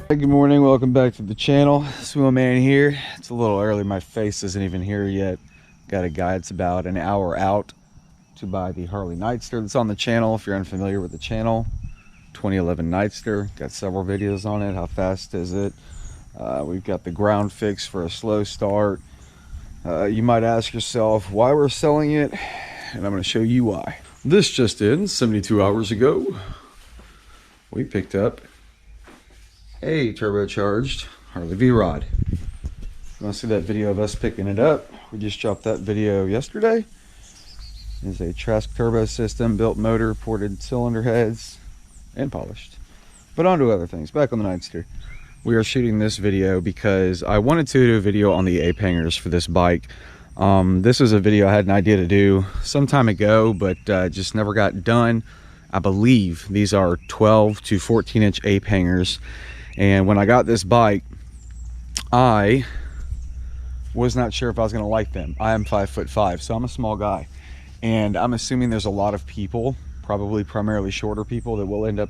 Good morning, welcome back to the channel. Swim Man here. It's a little early, my face isn't even here yet. Got a guy, it's about an hour out to buy the Harley Nightster that's on the channel. If you're unfamiliar with the channel, 2011 Nightster. Got several videos on it. How fast is it? We've got the ground fix for a slow start. You might ask yourself why we're selling it, and I'm going to show you why. This just in, 72 hours ago, we picked up a turbocharged Harley V-Rod. You want to see that video of us picking it up? We just dropped that video yesterday. It's a Trask turbo system, built motor, ported cylinder heads, and polished. But on to other things. Back on the Nightster. We are shooting this video because I wanted to do a video on the ape hangers for this bike. This was a video I had an idea to do some time ago, but just never got done. I believe these are 12 to 14 inch ape hangers. And when I got this bike, I was not sure if I was going to like them. I am 5'5", so I'm a small guy. And I'm assuming there's a lot of people, probably primarily shorter people, that will end up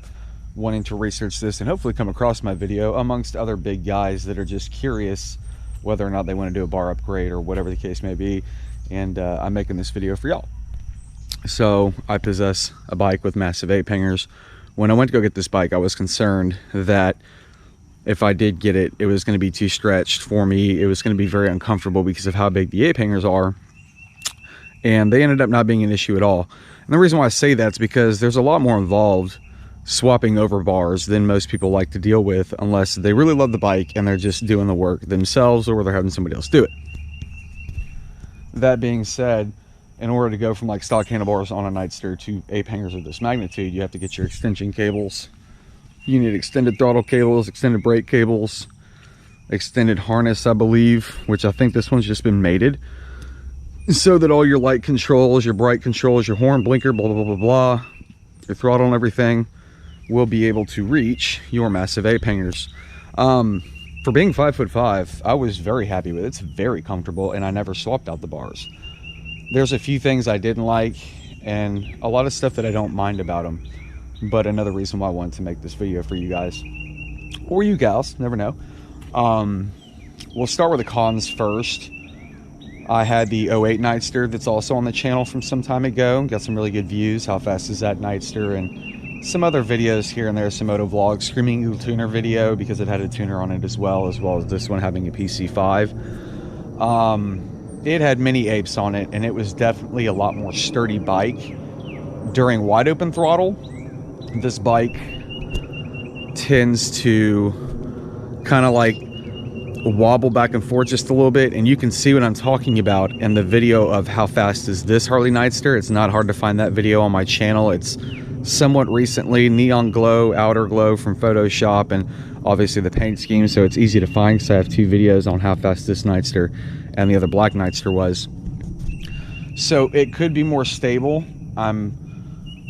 wanting to research this and hopefully come across my video amongst other big guys that are just curious whether or not they want to do a bar upgrade or whatever the case may be. And I'm making this video for y'all. So I possess a bike with massive ape hangers. When I went to go get this bike, I was concerned that if I did get it, it was going to be too stretched for me. It was going to be very uncomfortable because of how big the ape hangers are. And they ended up not being an issue at all. And the reason why I say that is because there's a lot more involved swapping over bars than most people like to deal with, unless they really love the bike and they're just doing the work themselves or they're having somebody else do it. That being said, in order to go from like stock handlebars on a Nightster to ape hangers of this magnitude, you have to get your extension cables. You need extended throttle cables, extended brake cables, extended harness, I believe, which I think this one's just been mated, so that all your light controls, your bright controls, your horn, blinker, blah, blah, blah, blah, your throttle and everything will be able to reach your massive ape hangers. For being 5'5", I was very happy with it. It's very comfortable, and I never swapped out the bars. There's a few things I didn't like, and a lot of stuff that I don't mind about them. But another reason why I wanted to make this video for you guys, or you gals, never know. We'll start with the cons first. I had the 08 Nightster that's also on the channel from some time ago. Got some really good views. How fast is that Nightster? And some other videos here and there, some moto vlogs. Screaming Eagle tuner video because it had a tuner on it as well as this one having a PC5. It had many apes on it, and it was definitely a lot more sturdy bike. During wide open throttle, this bike tends to kind of like wobble back and forth just a little bit, and you can see what I'm talking about in the video of how fast is this Harley Nightster. It's not hard to find that video on my channel. It's somewhat recently, neon glow, outer glow from Photoshop, and obviously the paint scheme, so it's easy to find because I have two videos on how fast this Nightster and the other black Nightster was. So it could be more stable. I'm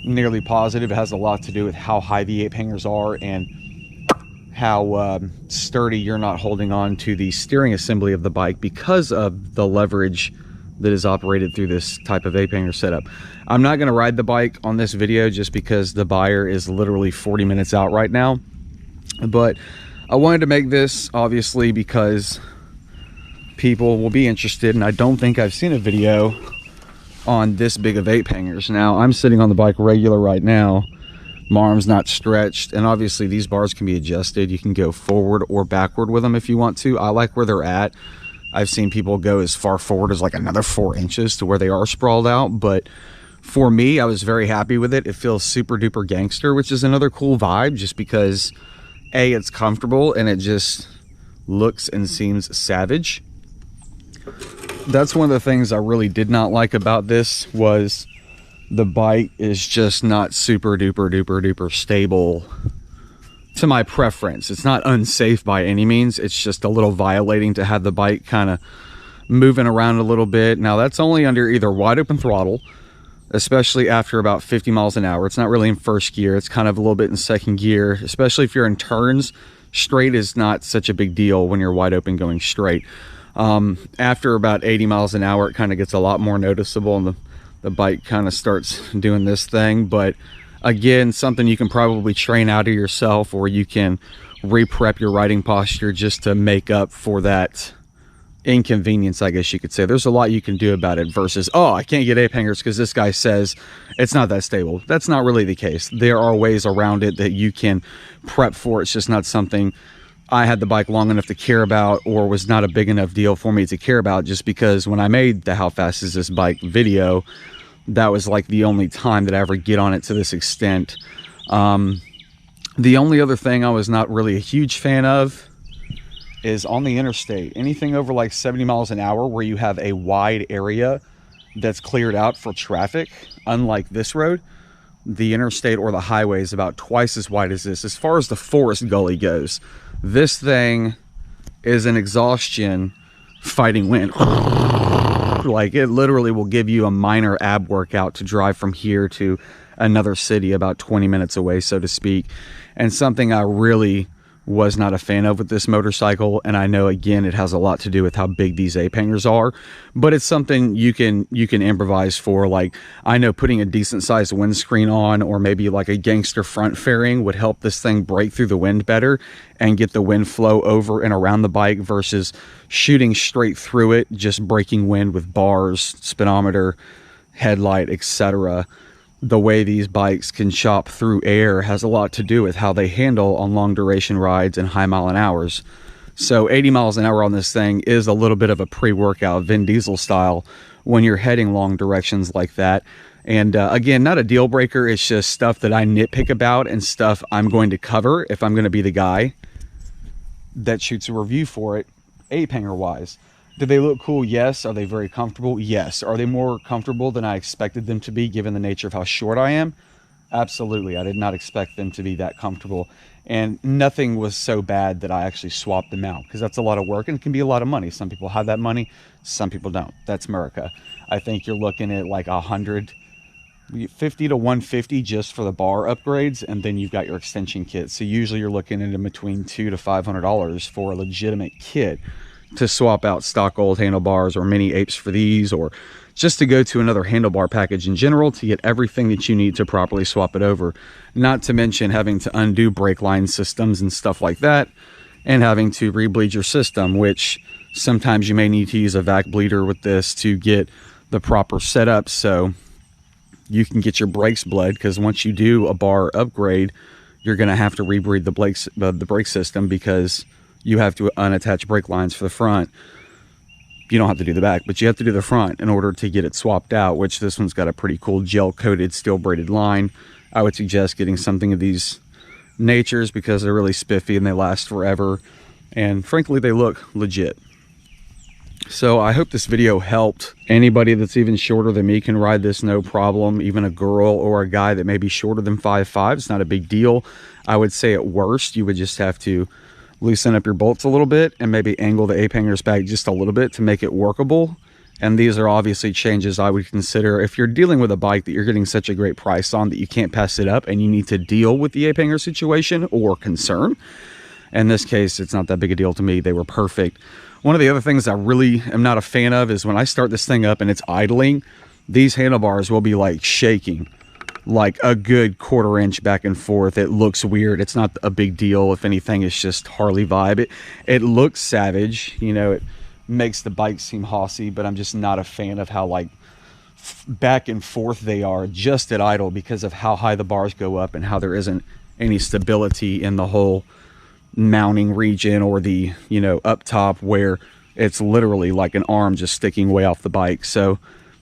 nearly positive it has a lot to do with how high the ape hangers are and how sturdy you're not holding on to the steering assembly of the bike because of the leverage that is operated through this type of ape hanger setup. I'm not going to ride the bike on this video just because the buyer is literally 40 minutes out right now, but I wanted to make this obviously because people will be interested, and I don't think I've seen a video on this big of ape hangers. Now I'm sitting on the bike regular right now, my arm's not stretched, and obviously these bars can be adjusted. You can go forward or backward with them if you want to. I like where they're at. I've seen people go as far forward as like another 4 inches to where they are sprawled out, but for me, I was very happy with it. It feels super duper gangster, which is another cool vibe, just because A, it's comfortable and it just looks and seems savage. That's one of the things I really did not like about this, was the bike is just not super duper duper duper stable to my preference. It's not unsafe by any means. It's just a little violating to have the bike kind of moving around a little bit. Now that's only under either wide open throttle, especially after about 50 miles an hour. It's not really in first gear. It's kind of a little bit in second gear, especially if you're in turns. Straight is not such a big deal when you're wide open going straight. After about 80 miles an hour, it kind of gets a lot more noticeable, and the bike kind of starts doing this thing. But Again, something you can probably train out of yourself, or you can re-prep your riding posture just to make up for that inconvenience, I guess you could say. There's a lot you can do about it versus, oh, I can't get ape hangers because this guy says it's not that stable. That's not really the case. There are ways around it that you can prep for. It's just not something I had the bike long enough to care about, or was not a big enough deal for me to care about, just because when I made the How Fast Is This Bike video, that was like the only time that I ever get on it to this extent. The only other thing I was not really a huge fan of is on the interstate, anything over like 70 miles an hour where you have a wide area that's cleared out for traffic. Unlike this road, the interstate or the highway is about twice as wide as this. As far as the forest gully goes, this thing is an exhaustion fighting wind. Like, it literally will give you a minor ab workout to drive from here to another city about 20 minutes away, so to speak. And something I really was not a fan of with this motorcycle, and I know again it has a lot to do with how big these ape hangers are, but it's something you can improvise for. Like, I know putting a decent sized windscreen on, or maybe like a gangster front fairing, would help this thing break through the wind better and get the wind flow over and around the bike versus shooting straight through it, just breaking wind with bars, speedometer, headlight, etc. The way these bikes can chop through air has a lot to do with how they handle on long duration rides and high mile an hours. So 80 miles an hour on this thing is a little bit of a pre-workout, Vin Diesel style, when you're heading long directions like that. And again, not a deal breaker. It's just stuff that I nitpick about and stuff I'm going to cover if I'm going to be the guy that shoots a review for it, ape hanger wise. Do they look cool? Yes. Are they very comfortable? Yes. Are they more comfortable than I expected them to be, given the nature of how short I am? Absolutely. I did not expect them to be that comfortable. And nothing was so bad that I actually swapped them out, because that's a lot of work and it can be a lot of money. Some people have that money, some people don't. That's America. I think you're looking at like 150 to 150 just for the bar upgrades, and then you've got your extension kit. So usually you're looking at in between $200 to $500 for a legitimate kit to swap out stock old handlebars or mini apes for these, or just to go to another handlebar package in general to get everything that you need to properly swap it over. Not to mention having to undo brake line systems and stuff like that, and having to rebleed your system, which sometimes you may need to use a vac bleeder with this to get the proper setup so you can get your brakes bled, because once you do a bar upgrade, you're going to have to rebleed the brake system, because you have to unattach brake lines for the front. You don't have to do the back, but you have to do the front in order to get it swapped out, which this one's got a pretty cool gel coated steel braided line. I would suggest getting something of these natures because they're really spiffy and they last forever, and frankly they look legit. So I hope this video helped. Anybody that's even shorter than me can ride this no problem. Even a girl or a guy that may be shorter than 5'5", it's not a big deal. I would say at worst you would just have to loosen up your bolts a little bit and maybe angle the ape hangers back just a little bit to make it workable. And these are obviously changes I would consider if you're dealing with a bike that you're getting such a great price on that you can't pass it up and you need to deal with the ape hanger situation or concern. In this case, it's not that big a deal to me. They were perfect. One of the other things I really am not a fan of is when I start this thing up and it's idling, these handlebars will be like shaking like a good quarter-inch back and forth. It looks weird. It's not a big deal. If anything, it's just Harley vibe. It looks savage, you know, it makes the bike seem hossy, but I'm just not a fan of how like back and forth they are just at idle, because of how high the bars go up and how there isn't any stability in the whole mounting region, or the, you know, up top where it's literally like an arm just sticking way off the bike. So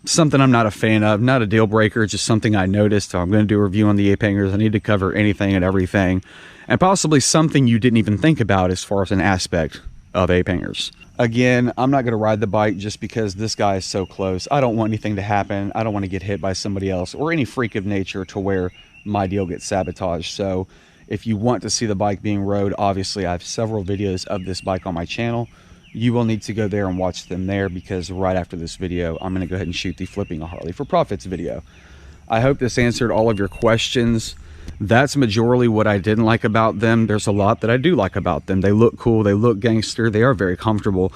something I'm not a fan of, not a deal breaker, just something I noticed. So I'm going to do a review on the ape hangers. I need to cover anything and everything, and possibly something you didn't even think about as far as an aspect of ape hangers. Again, I'm not going to ride the bike just because this guy is so close. I don't want anything to happen. I don't want to get hit by somebody else or any freak of nature to where my deal gets sabotaged. So if you want to see the bike being rode, obviously I have several videos of this bike on my channel. You will need to go there and watch them there, because right after this video, I'm going to go ahead and shoot the Flipping a Harley for Profits video. I hope this answered all of your questions. That's majorly what I didn't like about them. There's a lot that I do like about them. They look cool. They look gangster. They are very comfortable.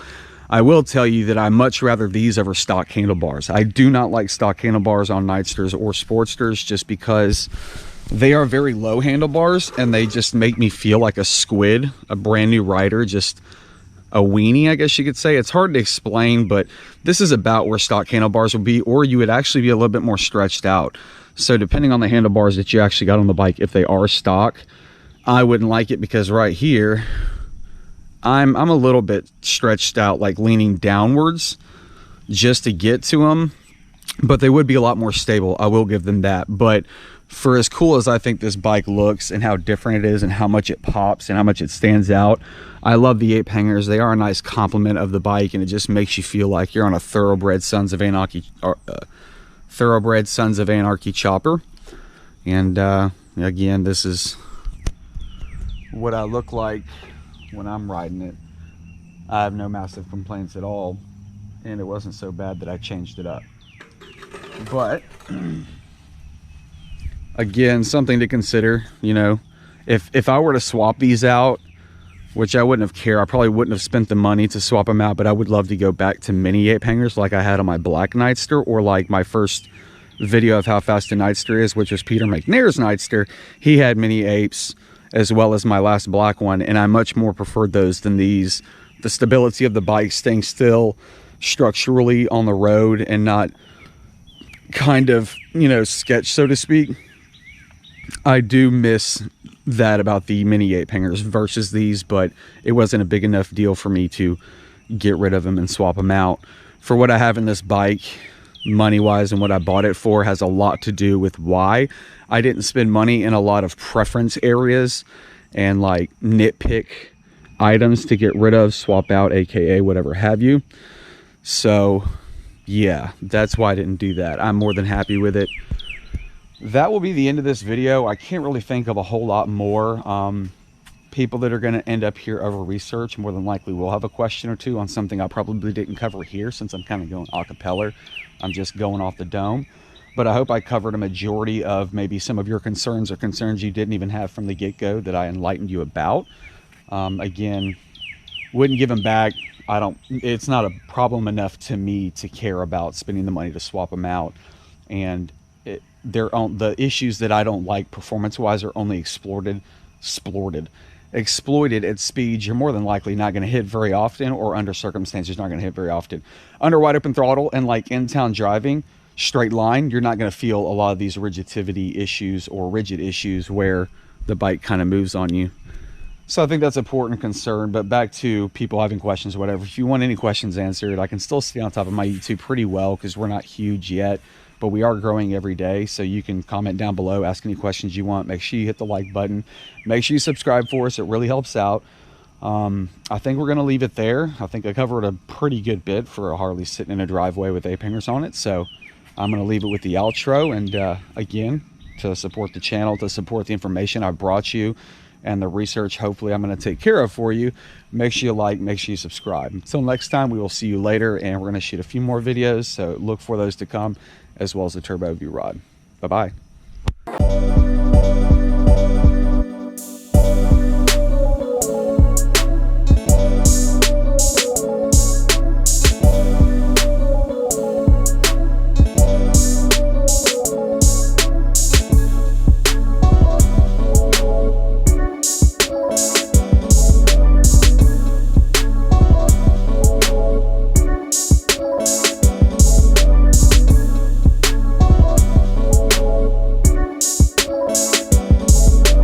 I will tell you that I much rather these over stock handlebars. I do not like stock handlebars on Nightsters or Sportsters, just because They are very low handlebars, and they just make me feel like a squid, a brand new rider, just a weenie, I guess you could say. It's hard to explain, but this is about where stock handlebars would be, or you would actually be a little bit more stretched out. So depending on the handlebars that you actually got on the bike, if they are stock, I wouldn't like it, because right here, I'm a little bit stretched out, like leaning downwards just to get to them, but they would be a lot more stable. I will give them that. But for as cool as I think this bike looks and how different it is and how much it pops and how much it stands out, I love the ape hangers. They are a nice complement of the bike, and it just makes you feel like you're on a thoroughbred Sons of Anarchy chopper. And again, this is what I look like when I'm riding it. I have no massive complaints at all, and it wasn't so bad that I changed it up. But again, something to consider, you know, if I were to swap these out, which I wouldn't have cared, I probably wouldn't have spent the money to swap them out, but I would love to go back to mini ape hangers like I had on my black Nightster, or like my first video of how fast a Nightster is, which was Peter McNair's Nightster. He had mini apes as well as my last black one, and I much more preferred those than these. The stability of the bike, staying still structurally on the road and not kind of, you know, sketch, so to speak. I do miss that about the mini ape hangers versus these, but it wasn't a big enough deal for me to get rid of them and swap them out. For what I have in this bike, money wise, and what I bought it for has a lot to do with why I didn't spend money in a lot of preference areas and like nitpick items to get rid of, swap out, aka whatever have you. So yeah, that's why I didn't do that. I'm more than happy with it. That will be the end of this video. I can't really think of a whole lot more. People that are going to end up here over research more than likely will have a question or two on something I probably didn't cover here, since I'm kind of going a cappella. I'm just going off the dome. But I hope I covered a majority of maybe some of your concerns, or concerns you didn't even have from the get-go that I enlightened you about. Again, wouldn't give them back. It's not a problem enough to me to care about spending the money to swap them out. And the issues that I don't like performance-wise are only exploited at speeds you're more than likely not going to hit very often, or under circumstances not going to hit very often. Under wide open throttle and like in-town driving, straight line, you're not going to feel a lot of these rigidity issues or rigid issues where the bike kind of moves on you. So I think that's an important concern. But back to people having questions or whatever, if you want any questions answered, I can still stay on top of my YouTube pretty well, because we're not huge yet, but we are growing every day. So you can comment down below, ask any questions you want. Make sure you hit the like button. Make sure you subscribe for us. It really helps out. I think we're going to leave it there. I think I covered a pretty good bit for a Harley sitting in a driveway with ape hangers on it. So I'm going to leave it with the outro. And again, to support the channel, to support the information I brought you, and the research hopefully I'm going to take care of for you, make sure you like, make sure you subscribe. Until next time, we will see you later, and we're going to shoot a few more videos, so look for those to come, as well as the Turbo View rod. Bye-bye.